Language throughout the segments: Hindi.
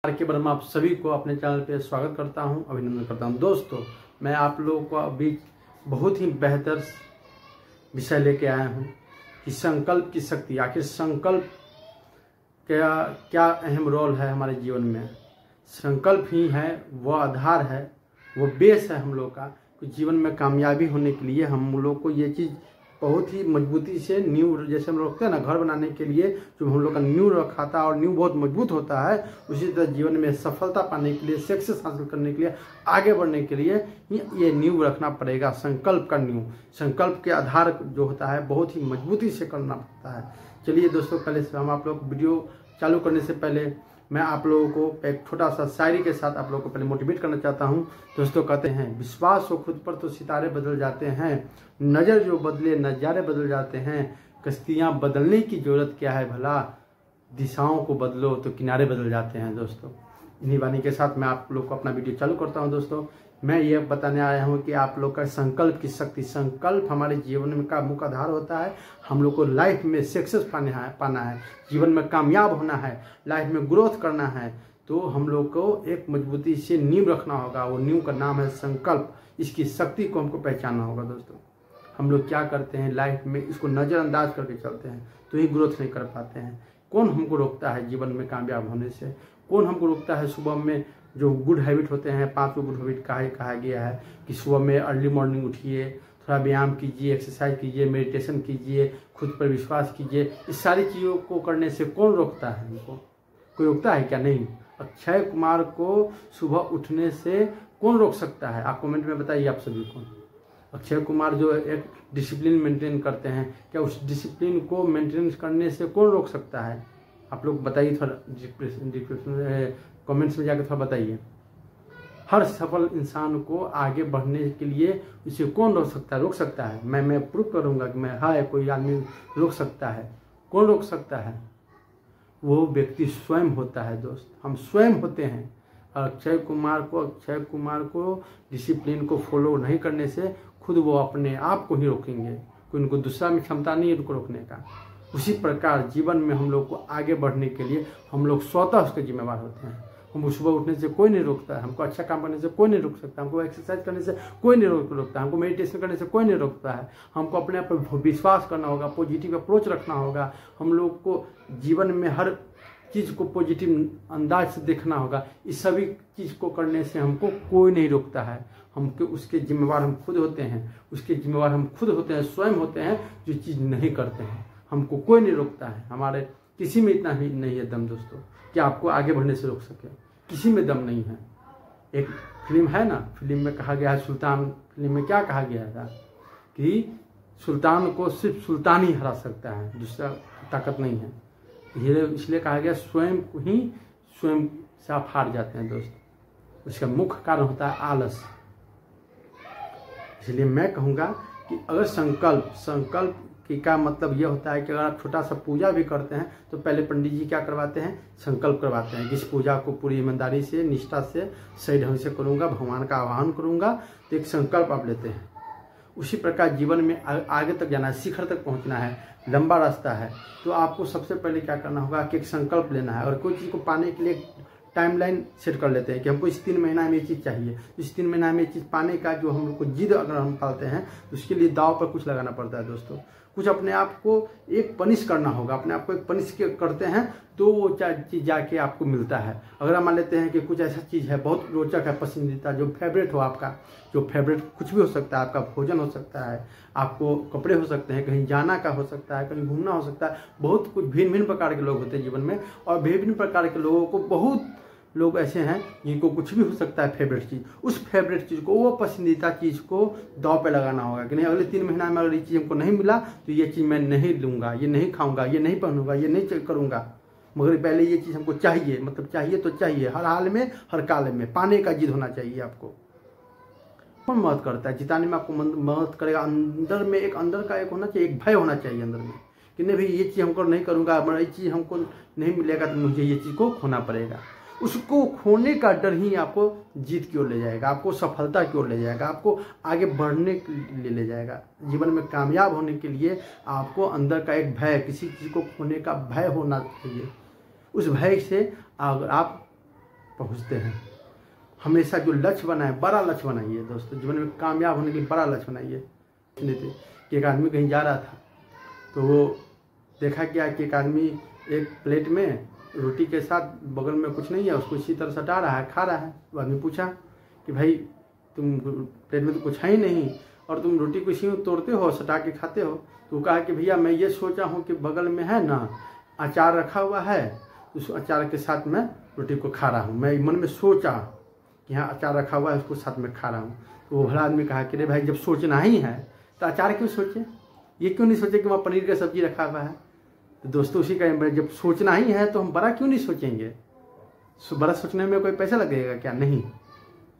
के बारे में आप सभी को अपने चैनल पे स्वागत करता हूं, अभिनंदन करता हूं। दोस्तों, मैं आप लोगों को अभी बहुत ही बेहतर विषय लेके आया हूं कि संकल्प की शक्ति। आखिर संकल्प क्या क्या अहम रोल है हमारे जीवन में। संकल्प ही है, वो आधार है, वो बेस है हम लोग का। तो जीवन में कामयाबी होने के लिए हम लोग को ये चीज़ बहुत ही मजबूती से नींव, जैसे हम लोग रखते हैं ना घर बनाने के लिए, जो हम लोग का नींव रखा था और नींव बहुत मजबूत होता है, उसी तरह जीवन में सफलता पाने के लिए, सक्सेस हासिल करने के लिए, आगे बढ़ने के लिए ये नींव रखना पड़ेगा। संकल्प का नींव, संकल्प के आधार जो होता है बहुत ही मजबूती से करना पड़ता है। चलिए दोस्तों, पहले से हम आप लोग वीडियो चालू करने से पहले मैं आप लोगों को एक छोटा सा शायरी के साथ आप लोगों को पहले मोटिवेट करना चाहता हूं। दोस्तों, कहते हैं विश्वास हो खुद पर तो सितारे बदल जाते हैं, नज़र जो बदले नज़ारे बदल जाते हैं, कश्तियां बदलने की जरूरत क्या है भला, दिशाओं को बदलो तो किनारे बदल जाते हैं। दोस्तों, इन्हीं वाणी के साथ मैं आप लोग को अपना वीडियो चालू करता हूं। दोस्तों, मैं ये बताने आया हूं कि आप लोग का संकल्प की शक्ति, संकल्प हमारे जीवन में का मुख्य आधार होता है। हम लोग को लाइफ में सक्सेस पाना है, जीवन में कामयाब होना है, लाइफ में ग्रोथ करना है, तो हम लोग को एक मजबूती से नींव रखना होगा। वो नींव का नाम है संकल्प। इसकी शक्ति को हमको पहचानना होगा। दोस्तों, हम लोग क्या करते हैं लाइफ में, इसको नज़रअंदाज करके चलते हैं तो ही ग्रोथ नहीं कर पाते हैं। कौन हमको रोकता है जीवन में कामयाब होने से? कौन हमको रोकता है सुबह में? जो गुड हैबिट होते हैं, 5 गुड हैबिट कहा गया है कि सुबह में अर्ली मॉर्निंग उठिए, थोड़ा व्यायाम कीजिए, एक्सरसाइज कीजिए, मेडिटेशन कीजिए, खुद पर विश्वास कीजिए। इस सारी चीज़ों को करने से कौन रोकता है हमको? कोई रोकता है क्या? नहीं। अक्षय कुमार को सुबह उठने से कौन रोक सकता है? आप कमेंट में बताइए आप सभी को। अक्षय कुमार जो एक डिसिप्लिन मेंटेन करते हैं, क्या उस डिसिप्लिन को मेंटेन करने से कौन रोक सकता है? आप लोग बताइए, थोड़ा कमेंट्स में जाकर थोड़ा बताइए। हर सफल इंसान को आगे बढ़ने के लिए उसे कौन रोक सकता है? मैं प्रूव करूंगा कि कोई आदमी रोक सकता है। कौन रोक सकता है? वो व्यक्ति स्वयं होता है। दोस्त, हम स्वयं होते हैं। अक्षय कुमार को डिसिप्लिन को फॉलो नहीं करने से खुद वो अपने आप को ही रोकेंगे। कोई उनको दूसरा में क्षमता नहीं है उनको रोकने का। उसी प्रकार जीवन में हम लोग को आगे बढ़ने के लिए हम लोग स्वतः उसके जिम्मेवार होते हैं। हमको सुबह उठने से कोई नहीं रोकता है, हमको अच्छा काम करने से कोई नहीं रोक सकता, हमको एक्सरसाइज करने से कोई नहीं रोकता, हमको मेडिटेशन करने से कोई नहीं रोकता है। हमको अपने आप पर विश्वास करना होगा, पॉजिटिव अप्रोच रखना होगा। हम लोग को जीवन में हर चीज़ को पॉजिटिव अंदाज से देखना होगा। इस सभी चीज़ को करने से हमको कोई नहीं रोकता है। हमको उसके जिम्मेवार हम खुद होते हैं। उसके जिम्मेवार हम खुद होते हैं, स्वयं होते हैं जो चीज़ नहीं करते हैं। हमको कोई नहीं रोकता है। हमारे किसी में इतना ही नहीं है दम दोस्तों कि आपको आगे बढ़ने से रोक सके। किसी में दम नहीं है। एक फिल्म है ना, फिल्म में कहा गया है, सुल्तान फिल्म में क्या कहा गया था कि सुल्तान को सिर्फ सुल्तान ही हरा सकता है, दूसरा ताकत नहीं है। इसलिए कहा गया स्वयं से आप हार जाते हैं दोस्त। उसका मुख्य कारण होता है आलस। इसलिए मैं कहूँगा कि अगर संकल्प का मतलब यह होता है कि अगर आप छोटा सा पूजा भी करते हैं तो पहले पंडित जी क्या करवाते हैं? संकल्प करवाते हैं कि इस पूजा को पूरी ईमानदारी से, निष्ठा से, सही ढंग से करूँगा, भगवान का आह्वान करूँगा। तो एक संकल्प आप लेते हैं। उसी प्रकार जीवन में आगे तक जाना है, शिखर तक पहुँचना है, लंबा रास्ता है, तो आपको सबसे पहले क्या करना होगा कि एक संकल्प लेना है। और कोई चीज़ को पाने के लिए टाइमलाइन सेट कर लेते हैं कि हमको इस 3 महीना में ये चीज़ चाहिए। इस 3 महीना में ये चीज़ पाने का जो हम लोग को जिद अगर हम पालते हैं तो उसके लिए दाव पर कुछ लगाना पड़ता है दोस्तों। कुछ अपने आप को एक पनिश करना होगा। अपने आप को एक पनिश करते हैं तो वो चीज़ जाके आपको मिलता है। अगर हम मान लेते हैं कि कुछ ऐसा चीज़ है बहुत रोचक है, पसंदीदा, जो फेवरेट हो आपका, जो फेवरेट कुछ भी हो सकता है, आपका भोजन हो सकता है, आपको कपड़े हो सकते हैं, कहीं जाना का हो सकता है, कहीं घूमना हो सकता है। बहुत कुछ भिन्न प्रकार के लोग होते हैं जीवन में, और विभिन्न प्रकार के लोगों को, बहुत लोग ऐसे हैं जिनको कुछ भी हो सकता है फेवरेट चीज़। उस फेवरेट चीज़ को, वो पसंदीदा चीज़ को दाव पे लगाना होगा कि नहीं, अगले 3 महीना में अगर ये चीज़ हमको नहीं मिला तो ये चीज़ मैं नहीं लूँगा, ये नहीं खाऊंगा, ये नहीं पहनूंगा, ये नहीं करूँगा। मगर पहले ये चीज़ हमको चाहिए, मतलब चाहिए तो चाहिए, हर हाल में, हर काल में पाने का जिद होना चाहिए आपको। कौन मदद करता है जिताने में? आपको मदद करेगा अंदर में, अंदर का एक होना चाहिए, एक भय होना चाहिए अंदर में कि नहीं भाई ये चीज़ हमको नहीं करूँगा, ये चीज़ हमको नहीं मिलेगा तो मुझे ये चीज़ को खोना पड़ेगा। उसको खोने का डर ही आपको जीत की ओर ले जाएगा, आपको सफलता की ओर ले जाएगा, आपको आगे बढ़ने के लिए ले जाएगा। जीवन में कामयाब होने के लिए आपको अंदर का एक भय, किसी चीज़ को खोने का भय होना चाहिए। उस भय से अगर आप पहुंचते हैं। हमेशा जो लक्ष्य बनाए, बड़ा लक्ष्य बनाइए दोस्तों। जीवन में कामयाब होने के लिए बड़ा लक्ष्य बनाइए। कि एक आदमी कहीं जा रहा था तो वो देखा क्या कि एक आदमी एक प्लेट में रोटी के साथ बगल में कुछ नहीं है, उसको इसी तरह सटा रहा है, खा रहा है। वो आदमी पूछा कि भाई तुम प्लेट में तो कुछ है ही नहीं और तुम रोटी को इसी में तोड़ते हो, सटा के खाते हो। तो कहा कि भैया मैं ये सोचा हूँ कि बगल में है ना अचार रखा हुआ है, उस अचार के साथ मैं रोटी को खा रहा हूँ। मैं मन में सोचा कि यहाँ अचार रखा हुआ है, उसको साथ में खा रहा हूँ। तो वो भला आदमी कहा कि रे भाई जब सोचना ही है तो अचार क्यों सोचे, ये क्यों नहीं सोचे कि वहाँ पनीर का सब्जी रखा हुआ है। तो दोस्तों उसी का जब सोचना ही है तो हम बड़ा क्यों नहीं सोचेंगे। बड़ा सोचने में कोई पैसा लगेगा क्या, नहीं।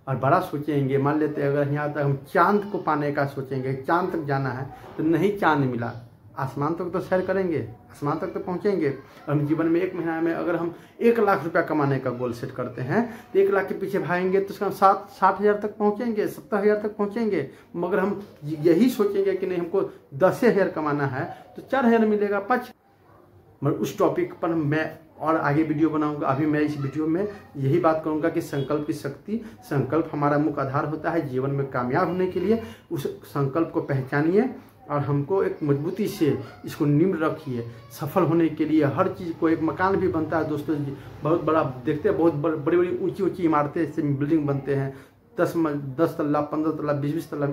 और बड़ा सोचेंगे, मान लेते हैं अगर यहाँ तक हम चांद को पाने का सोचेंगे, चांद तक जाना है तो नहीं चांद मिला, आसमान तक तो सैर करेंगे, आसमान तक तो पहुँचेंगे। और हम जीवन में 1 महीना में अगर हम 1 लाख रुपया कमाने का गोल सेट करते हैं तो 1 लाख के पीछे भागेंगे तो उसका हम 60,000 तक पहुँचेंगे, 70,000 तक पहुँचेंगे। मगर हम यही सोचेंगे कि नहीं हमको 10,000 कमाना है तो 4,000 मिलेगा, 5। मगर उस टॉपिक पर मैं और आगे वीडियो बनाऊंगा। अभी मैं इस वीडियो में यही बात करूंगा कि संकल्प की शक्ति, संकल्प हमारा मुख्य आधार होता है जीवन में कामयाब होने के लिए। उस संकल्प को पहचानिए और हमको एक मजबूती से इसको निम्न रखिए। सफल होने के लिए हर चीज़ को, एक मकान भी बनता है दोस्तों, बहुत बड़ा देखते हैं, बहुत बड़ी बड़ी ऊंची ऊंची इमारतें से बिल्डिंग बनते हैं, 10 तल्ला, 15 तल्ला, 20 तल्ला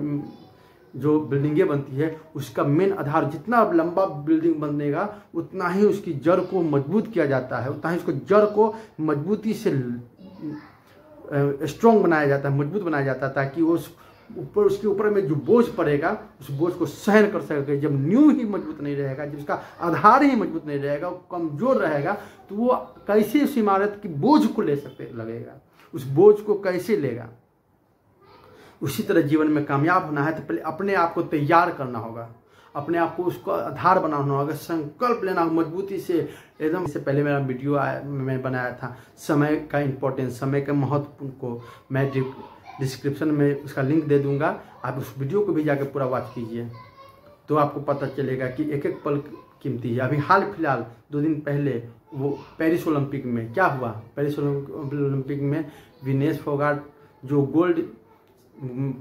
जो बिल्डिंगें बनती है, उसका मेन आधार, जितना लंबा बिल्डिंग बनेगा उतना ही उसकी जड़ को मजबूत किया जाता है, उतना ही उसको जड़ को मजबूती से स्ट्रॉन्ग बनाया जाता है, मजबूत बनाया जाता है, ताकि उस ऊपर, उसके ऊपर में जो बोझ पड़ेगा उस बोझ को सहन कर सके। जब नींव ही मजबूत नहीं रहेगा, जब उसका आधार ही मजबूत नहीं रहेगा, वो कमजोर रहेगा, तो वो कैसे उस इमारत की बोझ को ले सकते लगेगा, उस बोझ को कैसे लेगा। उसी तरह जीवन में कामयाब होना है तो पहले अपने आप को तैयार करना होगा, अपने आप को उसको आधार बनाना होगा, संकल्प लेना होगा मजबूती से एकदम। इससे पहले मेरा वीडियो मैं बनाया था समय का इम्पोर्टेंस, समय के महत्व को, मैं डिस्क्रिप्शन में उसका लिंक दे दूंगा, आप उस वीडियो को भी जाकर पूरा वॉच कीजिए तो आपको पता चलेगा कि एक एक पल कीमती है। अभी हाल फिलहाल 2 दिन पहले वो पेरिस ओलंपिक में क्या हुआ, पेरिस ओलंपिक में विनेश फोगाट जो गोल्ड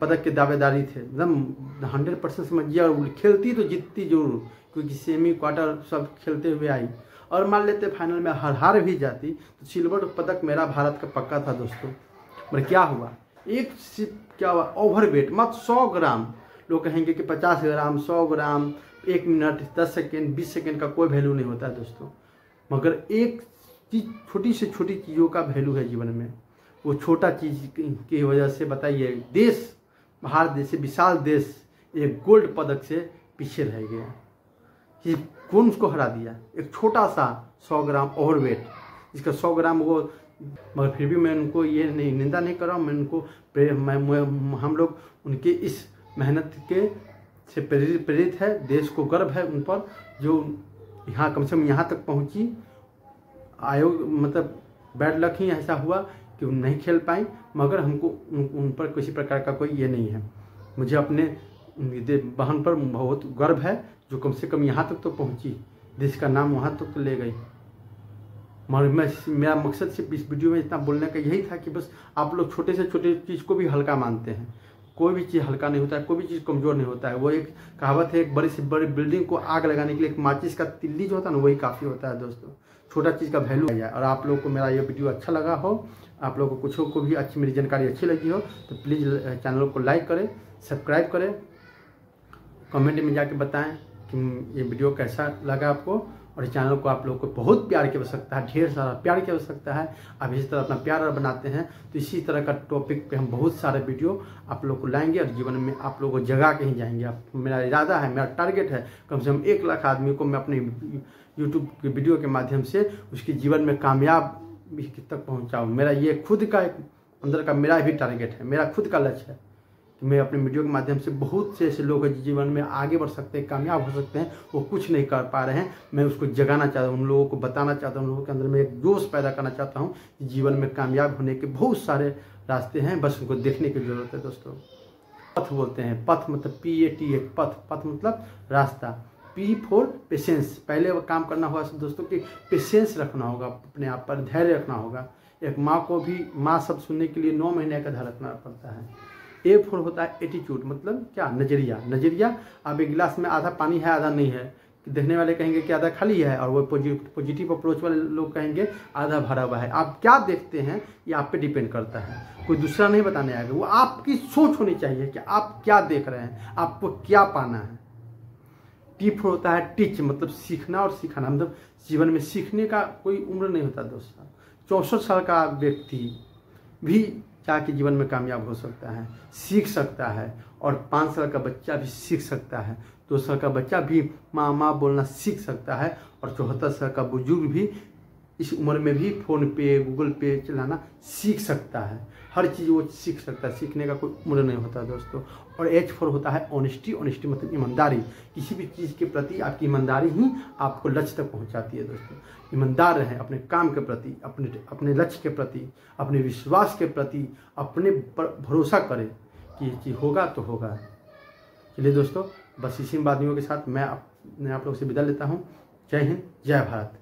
पदक के दावेदारी थे, एकदम 100% समझिए, और खेलती तो जीतती जरूर, क्योंकि सेमी क्वार्टर सब खेलते हुए आई, और मान लेते फाइनल में हार भी जाती तो सिल्वर पदक मेरा भारत का पक्का था दोस्तों। पर क्या हुआ, क्या हुआ, ओवरवेट मत 100 ग्राम, लोग कहेंगे कि 50 ग्राम, 100 ग्राम, 1 मिनट, 10 सेकेंड, 20 सेकेंड का कोई वैल्यू नहीं होता है दोस्तों। मगर एक चीज, छोटी से छोटी चीज़ों का वैल्यू है जीवन में। वो छोटा चीज की वजह से बताइए देश, भारत जैसे विशाल देश एक गोल्ड पदक से पीछे रह गया। ये कौन उसको हरा दिया, एक छोटा सा 100 ग्राम ओवरवेट, जिसका 100 ग्राम वो। मगर फिर भी मैं उनको ये नहीं निंदा नहीं कर रहा हूँ, मैं उनको हम लोग उनके इस मेहनत के से प्रेरित है, देश को गर्व है उन पर, जो यहाँ कम से कम यहाँ तक पहुँची। आयोग मतलब बैड लक ही ऐसा हुआ कि नहीं खेल पाई, मगर हमको उन पर किसी प्रकार का कोई ये नहीं है। मुझे अपने बहन पर बहुत गर्व है जो कम से कम यहाँ तक तो पहुँची, देश का नाम वहाँ तक तो ले गई। मगर मेरा मकसद सिर्फ इस वीडियो में इतना बोलने का यही था कि बस आप लोग छोटे से छोटे चीज़ को भी हल्का मानते हैं। कोई भी चीज़ हल्का नहीं होता है, कोई भी चीज़ कमज़ोर नहीं होता है। वो एक कहावत है, एक बड़ी से बड़ी बिल्डिंग को आग लगाने के लिए एक माचिस का तिल्ली जो होता है ना, वही काफ़ी होता है दोस्तों। छोटा चीज़ का वैल्यू है। और आप लोग को मेरा ये वीडियो अच्छा लगा हो, आप लोगों को कुछ को भी अच्छी मेरी जानकारी अच्छी लगी हो तो प्लीज़ चैनल को लाइक करें, सब्सक्राइब करें, कमेंट में जाके बताएं कि ये वीडियो कैसा लगा आपको। और इस चैनल को आप लोगों को बहुत प्यार की आवश्यकता है, ढेर सारा प्यार की आवश्यकता है। अब इसी तरह अपना प्यार बनाते हैं तो इसी तरह का टॉपिक पे हम बहुत सारे वीडियो आप लोग को लाएंगे और जीवन में आप लोगों को जगा के ही जाएंगे। मेरा इरादा है, मेरा टारगेट है कम से कम 1 लाख आदमी को मैं अपने यूट्यूब के वीडियो के माध्यम से उसके जीवन में कामयाब तक पहुँचाऊँ। मेरा ये खुद का एक अंदर का मेरा भी टारगेट है, मेरा खुद का लक्ष्य है कि मैं अपने वीडियो के माध्यम से बहुत से ऐसे लोग जीवन में आगे बढ़ सकते हैं, कामयाब हो सकते हैं, वो कुछ नहीं कर पा रहे हैं। मैं उसको जगाना चाहता हूँ, उन लोगों को बताना चाहता हूँ, उन लोगों के अंदर में एक जोश पैदा करना चाहता हूँ कि जीवन में कामयाब होने के बहुत सारे रास्ते हैं, बस उनको देखने की जरूरत है दोस्तों। पथ बोलते हैं, पथ मतलब PAT, पथ, पथ मतलब रास्ता, P फॉर पेशेंस। पहले वो काम करना होगा दोस्तों कि पेशेंस रखना होगा, अपने आप पर धैर्य रखना होगा एक माँ को भी माँ शब्द सुनने के लिए 9 महीने का ध्यान रखना पड़ता है। A4 होता है एटीट्यूड, मतलब क्या, नजरिया। नजरिया, अब एक गिलास में आधा पानी है आधा नहीं है, देखने वाले कहेंगे कि आधा खाली है, और वो पॉजिटिव अप्रोच वाले लोग कहेंगे आधा भरा हुआ है। आप क्या देखते हैं ये आप पे डिपेंड करता है, कोई दूसरा नहीं बताने आएगा। वो आपकी सोच होनी चाहिए कि आप क्या देख रहे हैं, आपको क्या पाना है। T4 होता है टीच, मतलब सीखना और सिखाना, मतलब जीवन में सीखने का कोई उम्र नहीं होता दोस्तों। 64 साल का व्यक्ति भी जाके जीवन में कामयाब हो सकता है, सीख सकता है, और 5 साल का बच्चा भी सीख सकता है, 2 साल का बच्चा भी माँ माँ बोलना सीख सकता है, और 74 साल का बुजुर्ग भी इस उम्र में भी फ़ोन पे गूगल पे चलाना सीख सकता है। हर चीज़ वो सीख सकता है, सीखने का कोई उम्र नहीं होता दोस्तों। और H4 होता है ऑनेस्टी। ऑनेस्टी मतलब ईमानदारी, किसी भी चीज़ के प्रति आपकी ईमानदारी ही आपको लक्ष्य तक पहुंचाती है दोस्तों। ईमानदार रहें अपने काम के प्रति, अपने लक्ष्य के प्रति, अपने विश्वास के प्रति, अपने पर भरोसा करें कि ये चीज़ होगा तो होगा। चलिए दोस्तों, बस इसी बातों के साथ मैं आप लोगों से विदा लेता हूँ। जय हिंद, जय भारत।